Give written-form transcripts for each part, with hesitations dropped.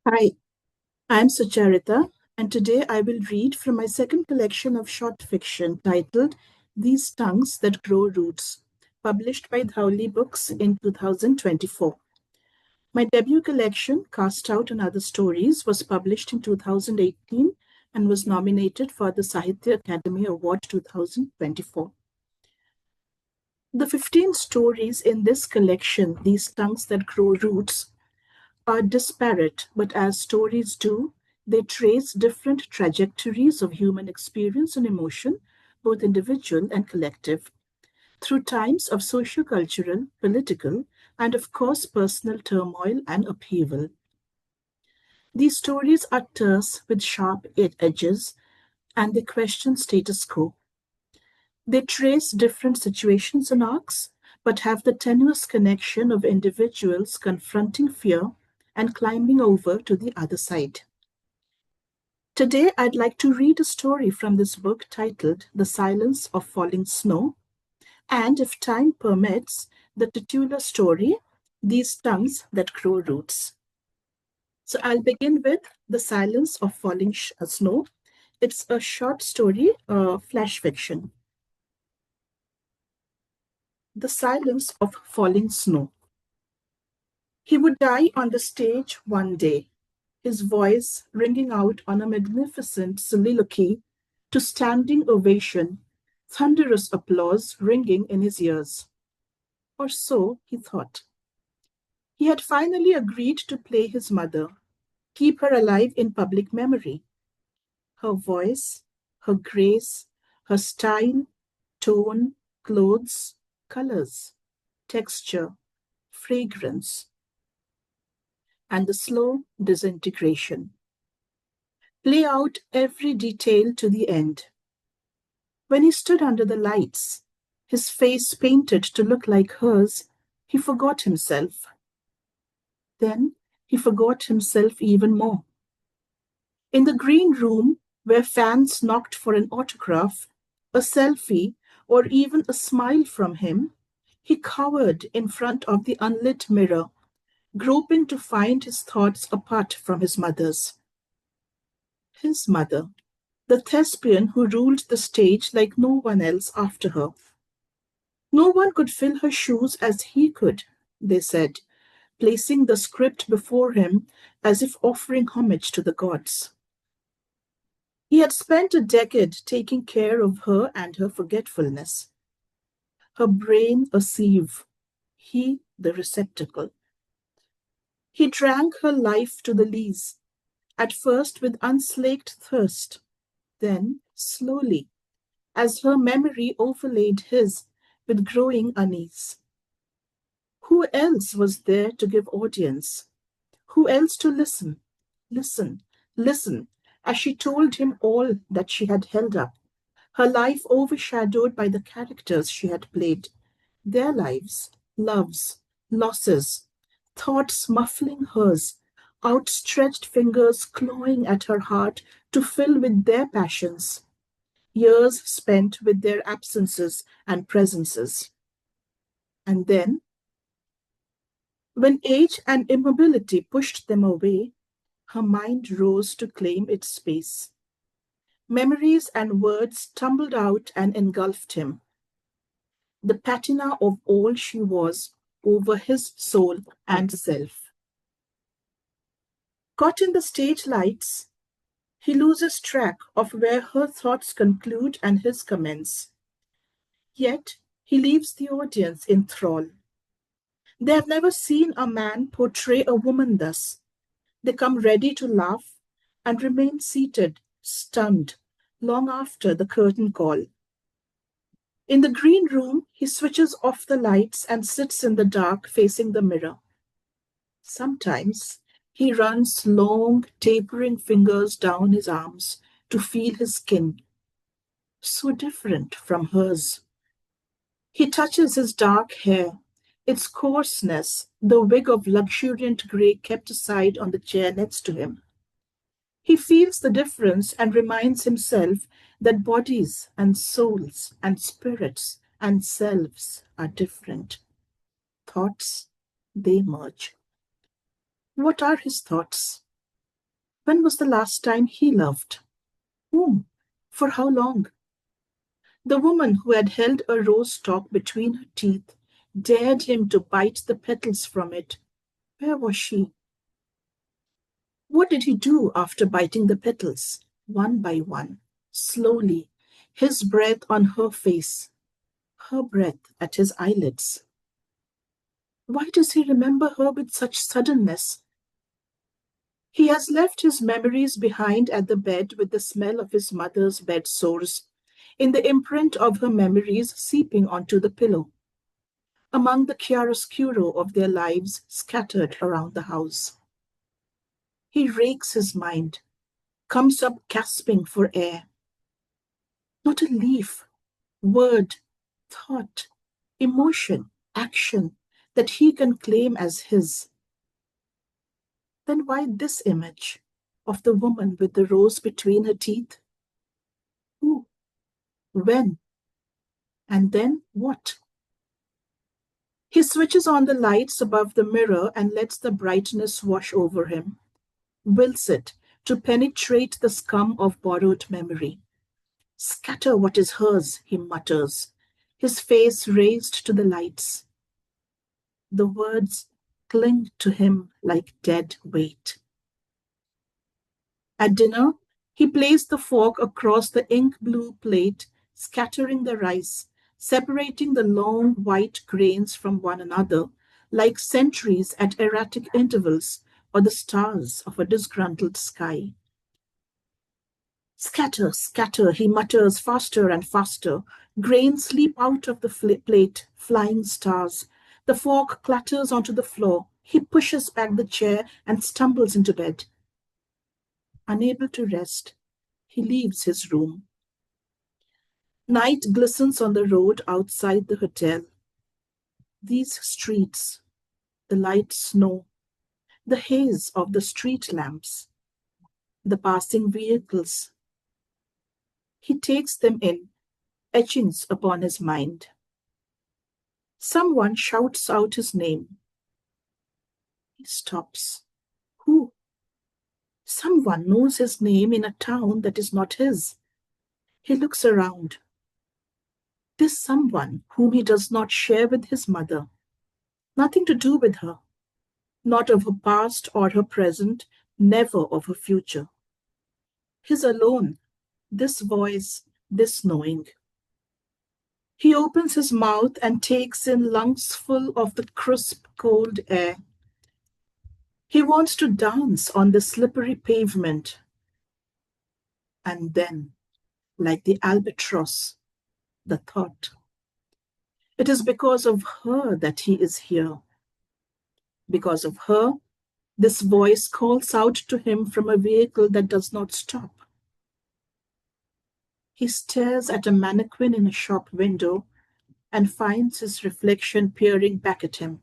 Hi, I'm Sucharita, and today I will read from my second collection of short fiction titled These Tongues That Grow Roots, published by Dhauli Books in 2024. My debut collection, Cast Out and Other Stories, was published in 2018 and was nominated for the Sahitya Akademi Award 2024. The 15 stories in this collection, These Tongues That Grow Roots, are disparate, but as stories do, they trace different trajectories of human experience and emotion, both individual and collective, through times of socio-cultural, political, and of course personal turmoil and upheaval. These stories are terse with sharp edges, and they question status quo. They trace different situations and arcs, but have the tenuous connection of individuals confronting fear and climbing over to the other side. Today, I'd like to read a story from this book titled The Silence of Falling Snow, and if time permits, the titular story, These Tongues That Grow Roots. So I'll begin with The Silence of Falling Snow. It's a short story, flash fiction. The Silence of Falling Snow. He would die on the stage one day, his voice ringing out on a magnificent soliloquy to standing ovation, thunderous applause ringing in his ears. Or so he thought. He had finally agreed to play his mother, keep her alive in public memory. Her voice, her grace, her style, tone, clothes, colors, texture, fragrance, and the slow disintegration. Play out every detail to the end. When he stood under the lights, his face painted to look like hers, he forgot himself. Then he forgot himself even more. In the green room, where fans knocked for an autograph, a selfie, or even a smile from him, he cowered in front of the unlit mirror, groping to find his thoughts apart from his mother's. His mother, the thespian who ruled the stage like no one else after her. No one could fill her shoes as he could, they said, placing the script before him as if offering homage to the gods. He had spent a decade taking care of her and her forgetfulness. Her brain a sieve, he the receptacle. He drank her life to the lees, at first with unslaked thirst, then slowly, as her memory overlaid his with growing unease. Who else was there to give audience? Who else to listen, listen, listen, as she told him all that she had held up, her life overshadowed by the characters she had played, their lives, loves, losses, thoughts muffling hers, outstretched fingers clawing at her heart to fill with their passions, years spent with their absences and presences. And then, when age and immobility pushed them away, her mind rose to claim its space. Memories and words tumbled out and engulfed him. The patina of all she was over his soul and self. Caught in the stage lights, he loses track of where her thoughts conclude and his commence. Yet he leaves the audience in thrall. They have never seen a man portray a woman thus. They come ready to laugh and remain seated, stunned, long after the curtain call. In the green room, he switches off the lights and sits in the dark facing the mirror. Sometimes he runs long, tapering fingers down his arms to feel his skin, so different from hers. He touches his dark hair, its coarseness, the wig of luxuriant grey kept aside on the chair next to him. He feels the difference and reminds himself that bodies and souls and spirits and selves are different. Thoughts, they merge. What are his thoughts? When was the last time he loved? Whom? For how long? The woman who had held a rose stalk between her teeth dared him to bite the petals from it. Where was she? What did he do after biting the petals? One by one, slowly, his breath on her face, her breath at his eyelids. Why does he remember her with such suddenness? He has left his memories behind at the bed with the smell of his mother's bed sores, in the imprint of her memories seeping onto the pillow, among the chiaroscuro of their lives scattered around the house. He rakes his mind, comes up gasping for air. Not a leaf, word, thought, emotion, action that he can claim as his. Then why this image of the woman with the rose between her teeth? Who? When? And then what? He switches on the lights above the mirror and lets the brightness wash over him, wills it to penetrate the scum of borrowed memory. Scatter what is hers, he mutters, his face raised to the lights. The words cling to him like dead weight. At dinner, he placed the fork across the ink-blue plate, scattering the rice, separating the long white grains from one another, like sentries at erratic intervals or the stars of a disgruntled sky. Scatter, scatter, he mutters faster and faster. Grains leap out of the plate, flying stars. The fork clatters onto the floor. He pushes back the chair and stumbles into bed. Unable to rest, he leaves his room. Night glistens on the road outside the hotel. These streets, the light snow, the haze of the street lamps, the passing vehicles. He takes them in, etchings upon his mind. Someone shouts out his name. He stops. Who? Someone knows his name in a town that is not his. He looks around. This someone whom he does not share with his mother. Nothing to do with her. Not of her past or her present, never of her future. His alone, this voice, this knowing. He opens his mouth and takes in lungs full of the crisp, cold air. He wants to dance on the slippery pavement. And then, like the albatross, the thought. It is because of her that he is here. Because of her, this voice calls out to him from a vehicle that does not stop. He stares at a mannequin in a shop window and finds his reflection peering back at him.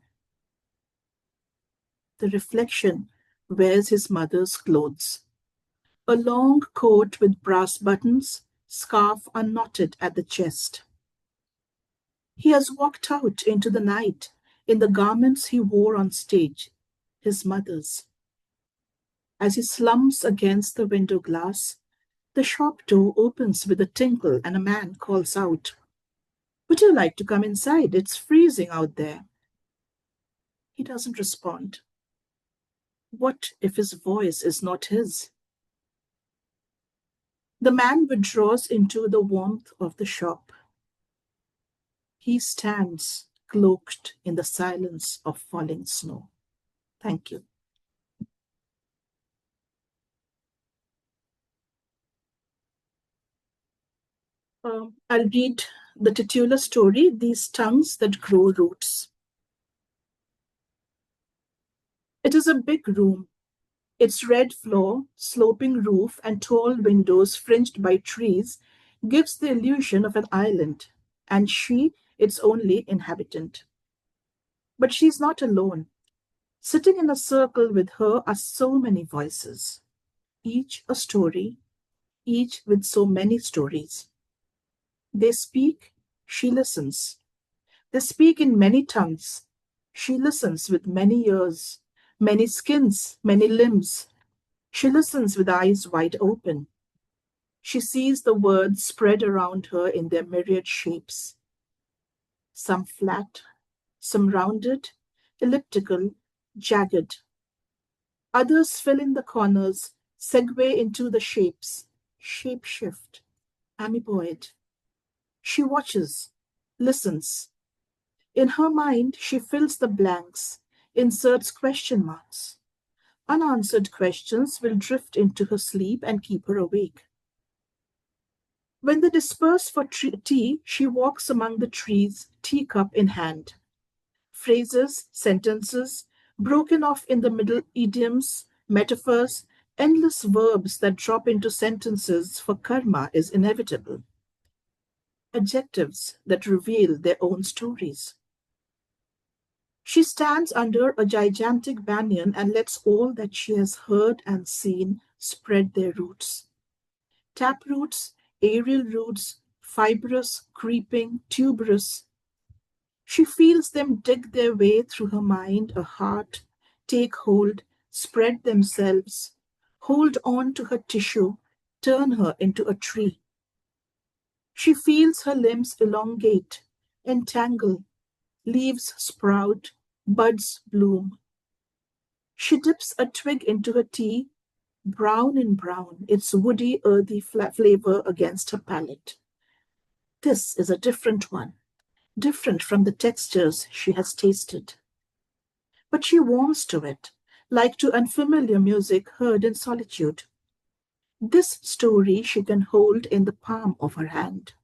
The reflection wears his mother's clothes. A long coat with brass buttons, scarf unknotted at the chest. He has walked out into the night in the garments he wore on stage, his mother's. As he slumps against the window glass, the shop door opens with a tinkle and a man calls out, "Would you like to come inside? It's freezing out there." He doesn't respond. What if his voice is not his? The man withdraws into the warmth of the shop. He stands cloaked in the silence of falling snow. Thank you. I'll read the titular story, These Tongues That Grow Roots. It is a big room. Its red floor, sloping roof, and tall windows fringed by trees gives the illusion of an island, and she its only inhabitant. But she is not alone. Sitting in a circle with her are so many voices, each a story, each with so many stories. They speak, she listens. They speak in many tongues. She listens with many ears, many skins, many limbs. She listens with eyes wide open. She sees the words spread around her in their myriad shapes, some flat, some rounded, elliptical, jagged. Others fill in the corners, segue into the shapes, shape-shift, amoeboid. She watches, listens. In her mind, she fills the blanks, inserts question marks. Unanswered questions will drift into her sleep and keep her awake. When they disperse for tea, she walks among the trees, teacup in hand. Phrases, sentences, broken off in the middle, idioms, metaphors, endless verbs that drop into sentences, for karma is inevitable. Adjectives that reveal their own stories. She stands under a gigantic banyan and lets all that she has heard and seen spread their roots. Tap roots, aerial roots, fibrous, creeping, tuberous. She feels them dig their way through her mind, her heart, take hold, spread themselves, hold on to her tissue, turn her into a tree. She feels her limbs elongate, entangle, leaves sprout, buds bloom. She dips a twig into her tea, brown in brown, its woody, earthy flavor against her palate. This is a different one, different from the textures she has tasted. But she warms to it, like to unfamiliar music heard in solitude. This story she can hold in the palm of her hand,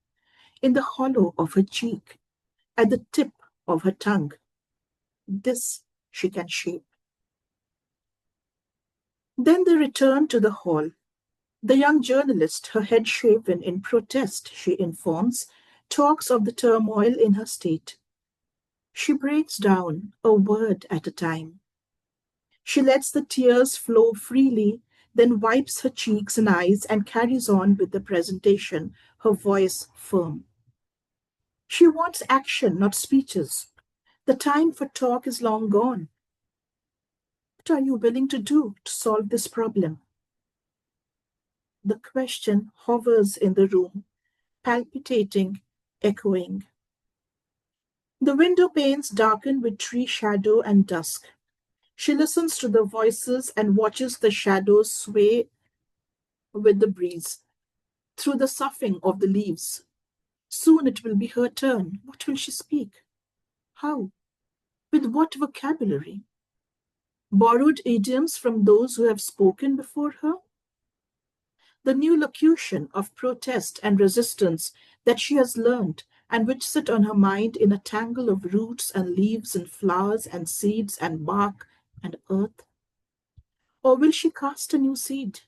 in the hollow of her cheek, at the tip of her tongue. This she can shape. Then they return to the hall. The young journalist, her head shaven in protest, she informs, talks of the turmoil in her state. She breaks down, a word at a time. She lets the tears flow freely, then wipes her cheeks and eyes and carries on with the presentation, her voice firm. She wants action, not speeches. The time for talk is long gone. What are you willing to do to solve this problem? The question hovers in the room, palpitating, echoing. The window panes darken with tree shadow and dusk. She listens to the voices and watches the shadows sway with the breeze, through the soughing of the leaves. Soon it will be her turn. What will she speak? How? With what vocabulary? Borrowed idioms from those who have spoken before her? The new locution of protest and resistance that she has learned and which sit on her mind in a tangle of roots and leaves and flowers and seeds and bark and earth? Or will she cast a new seed?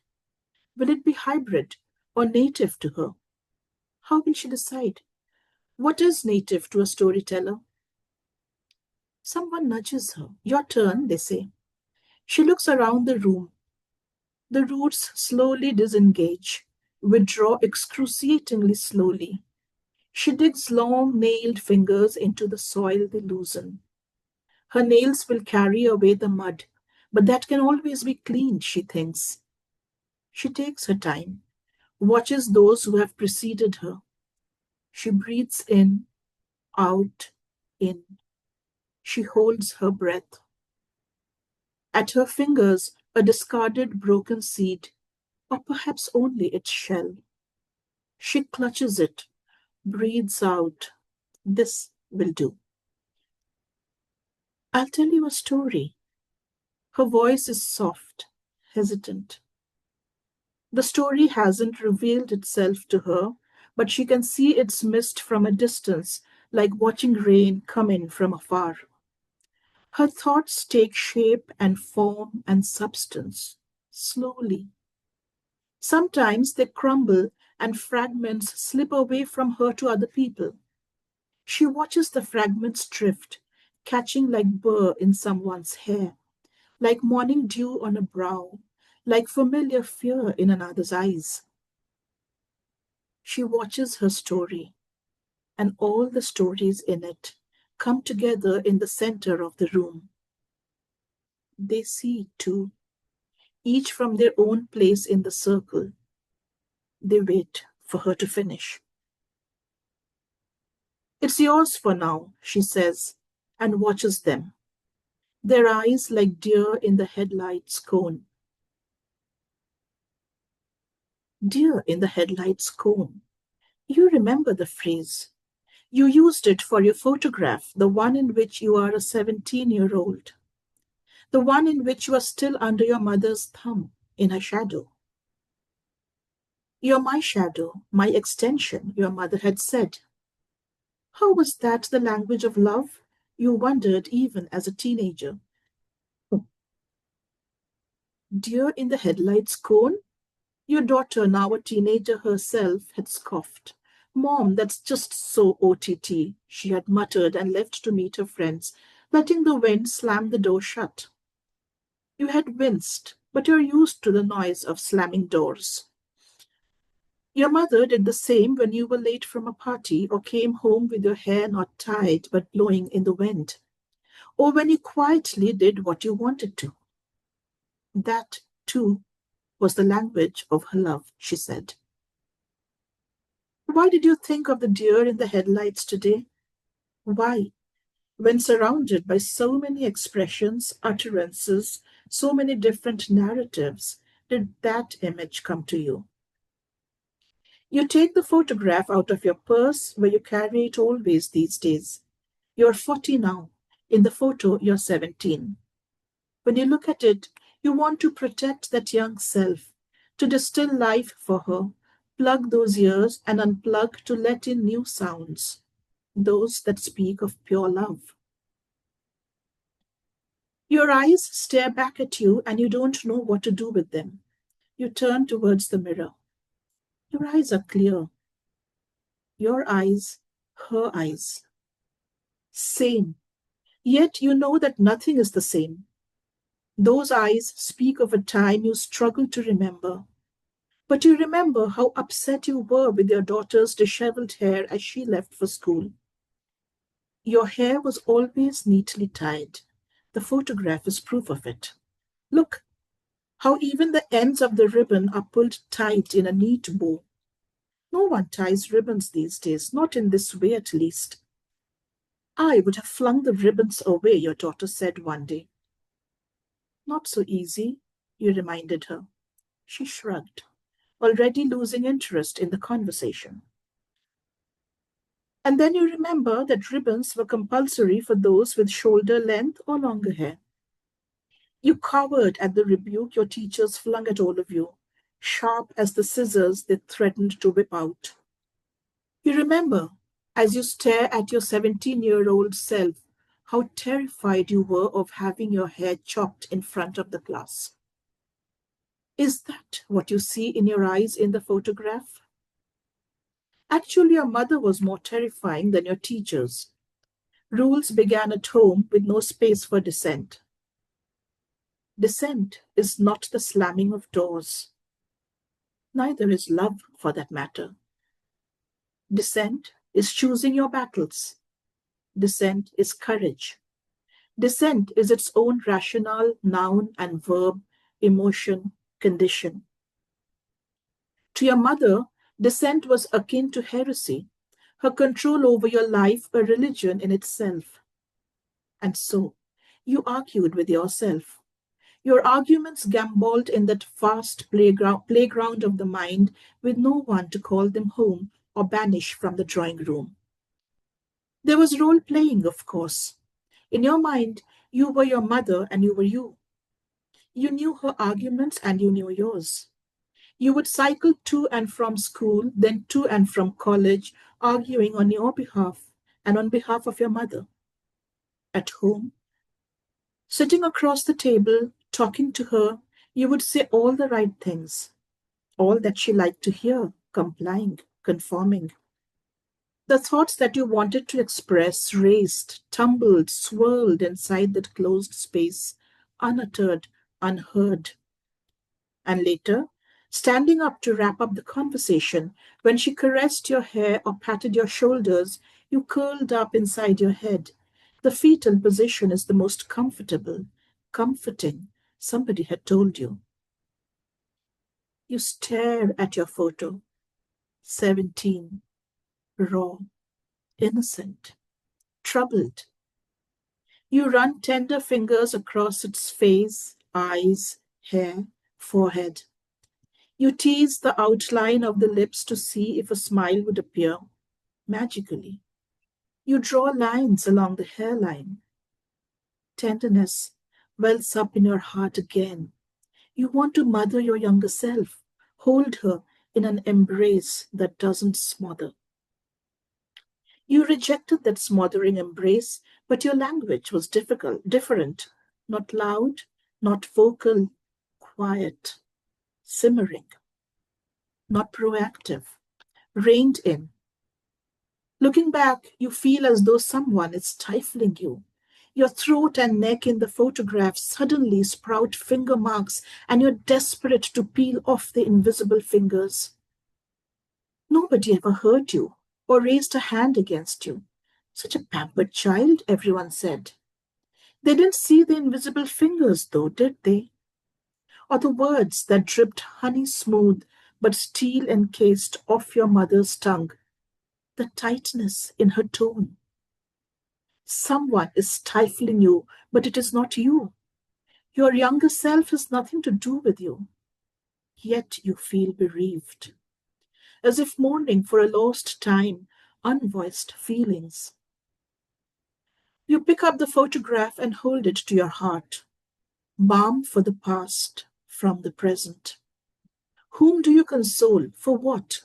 Will it be hybrid or native to her? How will she decide? What is native to a storyteller? Someone nudges her. Your turn, they say. She looks around the room. The roots slowly disengage, withdraw excruciatingly slowly. She digs long nailed fingers into the soil they loosen. Her nails will carry away the mud, but that can always be cleaned, she thinks. She takes her time, watches those who have preceded her. She breathes in, out, in. She holds her breath. At her fingers, a discarded broken seed, or perhaps only its shell. She clutches it, breathes out. This will do. I'll tell you a story. Her voice is soft, hesitant. The story hasn't revealed itself to her, but she can see its mist from a distance, like watching rain come in from afar. Her thoughts take shape and form and substance, slowly. Sometimes they crumble and fragments slip away from her to other people. She watches the fragments drift, catching like burr in someone's hair, like morning dew on a brow, like familiar fear in another's eyes. She watches her story, and all the stories in it come together in the center of the room. They see, too. each from their own place in the circle. They wait for her to finish. It's yours for now, she says, and watches them, their eyes like deer in the headlights cone. Deer in the headlights cone. You remember the phrase. You used it for your photograph, the one in which you are a 17-year-old, the one in which you are still under your mother's thumb, in her shadow. You're my shadow, my extension, your mother had said. How was that the language of love? You wondered even as a teenager. Deer in the headlights cone? Your daughter, now a teenager herself, had scoffed. Mom, that's just so OTT, she had muttered and left to meet her friends, letting the wind slam the door shut. You had winced, but you're used to the noise of slamming doors. Your mother did the same when you were late from a party or came home with your hair not tied but blowing in the wind, or when you quietly did what you wanted to. That, too, was the language of her love, she said. Why did you think of the deer in the headlights today? Why, when surrounded by so many expressions, utterances, so many different narratives, did that image come to you? You take the photograph out of your purse where you carry it always these days. You're 40 now. In the photo, you're 17. When you look at it, you want to protect that young self, to distill life for her, plug those ears and unplug to let in new sounds, those that speak of pure love. Your eyes stare back at you and you don't know what to do with them. You turn towards the mirror. Your eyes are clear. Your eyes, her eyes. Same. Yet you know that nothing is the same. Those eyes speak of a time you struggle to remember. But you remember how upset you were with your daughter's disheveled hair as she left for school. Your hair was always neatly tied. The photograph is proof of it. Look, how even the ends of the ribbon are pulled tight in a neat bow. No one ties ribbons these days, not in this way at least. I would have flung the ribbons away, your daughter said one day. Not so easy, you reminded her. She shrugged, already losing interest in the conversation. And then you remember that ribbons were compulsory for those with shoulder length or longer hair. You cowered at the rebuke your teachers flung at all of you, sharp as the scissors they threatened to whip out. You remember, as you stare at your 17-year-old self, how terrified you were of having your hair chopped in front of the class. Is that what you see in your eyes in the photograph? Actually, your mother was more terrifying than your teachers. Rules began at home with no space for dissent. Dissent is not the slamming of doors. Neither is love, for that matter. Dissent is choosing your battles. Dissent is courage. Dissent is its own rationale, noun and verb, emotion, condition. To your mother, dissent was akin to heresy, her control over your life a religion in itself. And so, you argued with yourself. Your arguments gamboled in that vast playground of the mind with no one to call them home or banish from the drawing room. There was role-playing, of course. In your mind, you were your mother and you were you. You knew her arguments and you knew yours. You would cycle to and from school, then to and from college, arguing on your behalf and on behalf of your mother. At home, sitting across the table, talking to her, you would say all the right things, all that she liked to hear, complying, conforming. The thoughts that you wanted to express raced, tumbled, swirled inside that closed space, unuttered, unheard. And later, standing up to wrap up the conversation, when she caressed your hair or patted your shoulders, you curled up inside your head. The fetal position is the most comfortable, comforting, somebody had told you. You stare at your photo, 17, raw, innocent, troubled. You run tender fingers across its face, eyes, hair, forehead. You tease the outline of the lips to see if a smile would appear magically. You draw lines along the hairline. Tenderness wells up in your heart again. You want to mother your younger self, hold her in an embrace that doesn't smother. You rejected that smothering embrace, but your language was different, not loud, not vocal, quiet, simmering, not proactive, reined in. Looking back, you feel as though someone is stifling you. Your throat and neck in the photograph suddenly sprout finger marks, and you're desperate to peel off the invisible fingers. Nobody ever hurt you or raised a hand against you. Such a pampered child, everyone said. They didn't see the invisible fingers, though, did they? Or the words that dripped honey smooth but steel encased off your mother's tongue, the tightness in her tone. Someone is stifling you, but it is not you. Your younger self has nothing to do with you. Yet you feel bereaved, as if mourning for a lost time, unvoiced feelings. You pick up the photograph and hold it to your heart. Balm for the past from the present. Whom do you console? For what?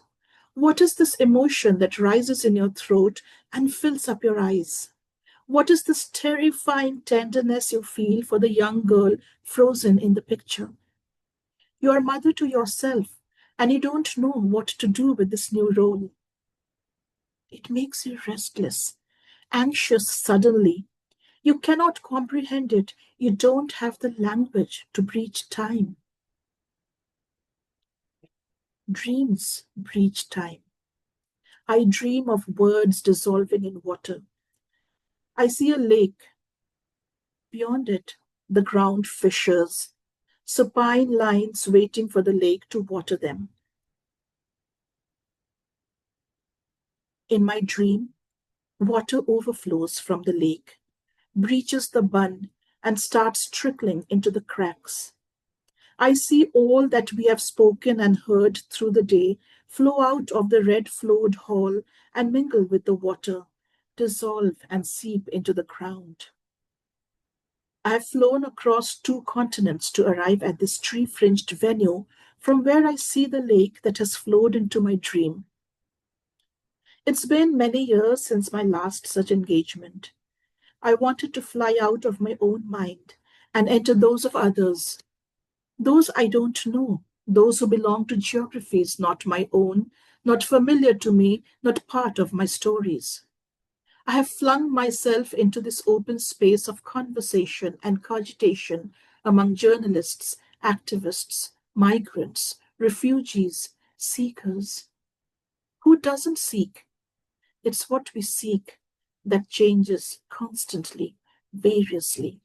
What is this emotion that rises in your throat and fills up your eyes? What is this terrifying tenderness you feel for the young girl frozen in the picture? You are mother to yourself, and you don't know what to do with this new role. It makes you restless, anxious suddenly. You cannot comprehend it. You don't have the language to breach time. Dreams breach time. I dream of words dissolving in water. I see a lake. Beyond it, the ground fissures, supine lines waiting for the lake to water them. In my dream, water overflows from the lake, breaches the bund, and starts trickling into the cracks. I see all that we have spoken and heard through the day flow out of the red-flowed hall and mingle with the water, dissolve and seep into the ground. I have flown across 2 continents to arrive at this tree-fringed venue from where I see the lake that has flowed into my dream. It's been many years since my last such engagement. I wanted to fly out of my own mind and enter those of others, those I don't know, those who belong to geographies not my own, not familiar to me, not part of my stories. I have flung myself into this open space of conversation and cogitation among journalists, activists, migrants, refugees, seekers. Who doesn't seek? It's what we seek that changes constantly, variously.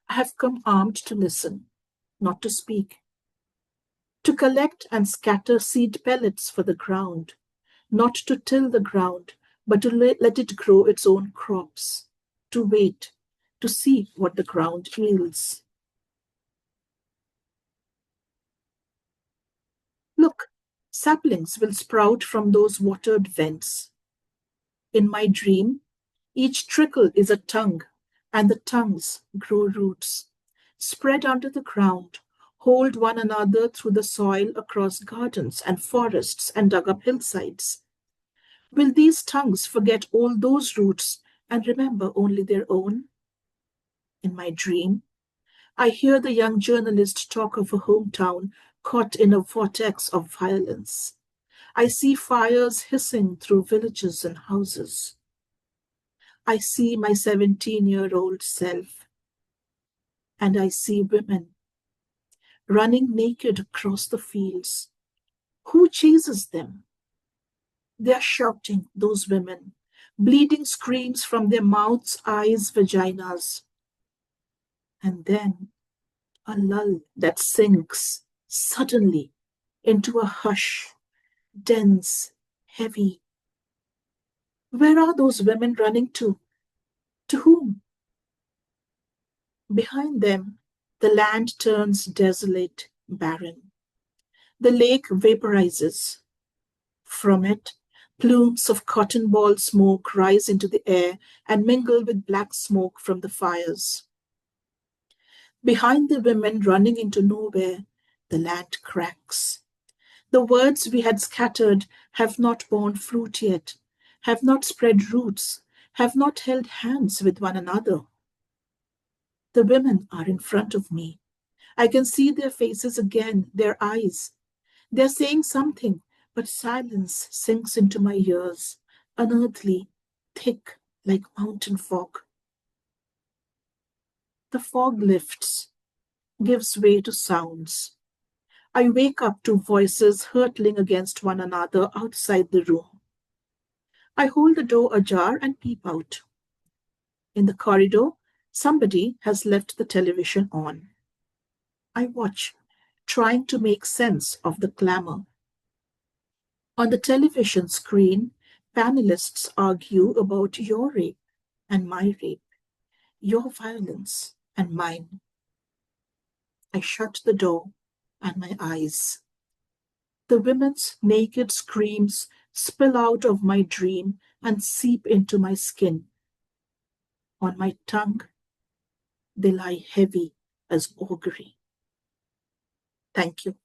I have come armed to listen, not to speak, to collect and scatter seed pellets for the ground, not to till the ground, but to let it grow its own crops, to wait, to see what the ground yields. Look, saplings will sprout from those watered vents. In my dream, each trickle is a tongue, and the tongues grow roots, spread under the ground, hold one another through the soil across gardens and forests and dug up hillsides. Will these tongues forget all those roots and remember only their own? In my dream, I hear the young journalist talk of a hometown caught in a vortex of violence. I see fires hissing through villages and houses. I see my 17-year-old self, and I see women running naked across the fields. Who chases them? They are shouting, those women, bleeding screams from their mouths, eyes, vaginas. And then a lull that sinks suddenly into a hush, dense, heavy. Where are those women running to? To whom? Behind them, the land turns desolate, barren. The lake vaporizes. From it, plumes of cotton ball smoke rise into the air and mingle with black smoke from the fires. Behind the women running into nowhere, the land cracks. The words we had scattered have not borne fruit yet, have not spread roots, have not held hands with one another. The women are in front of me. I can see their faces again, their eyes. They're saying something, but silence sinks into my ears, unearthly, thick like mountain fog. The fog lifts, gives way to sounds. I wake up to voices hurtling against one another outside the room. I hold the door ajar and peep out. In the corridor, somebody has left the television on. I watch, trying to make sense of the clamor. On the television screen, panelists argue about your rape and my rape, your violence and mine. I shut the door and my eyes. The women's naked screams spill out of my dream and seep into my skin. On my tongue, they lie heavy as augury. Thank you.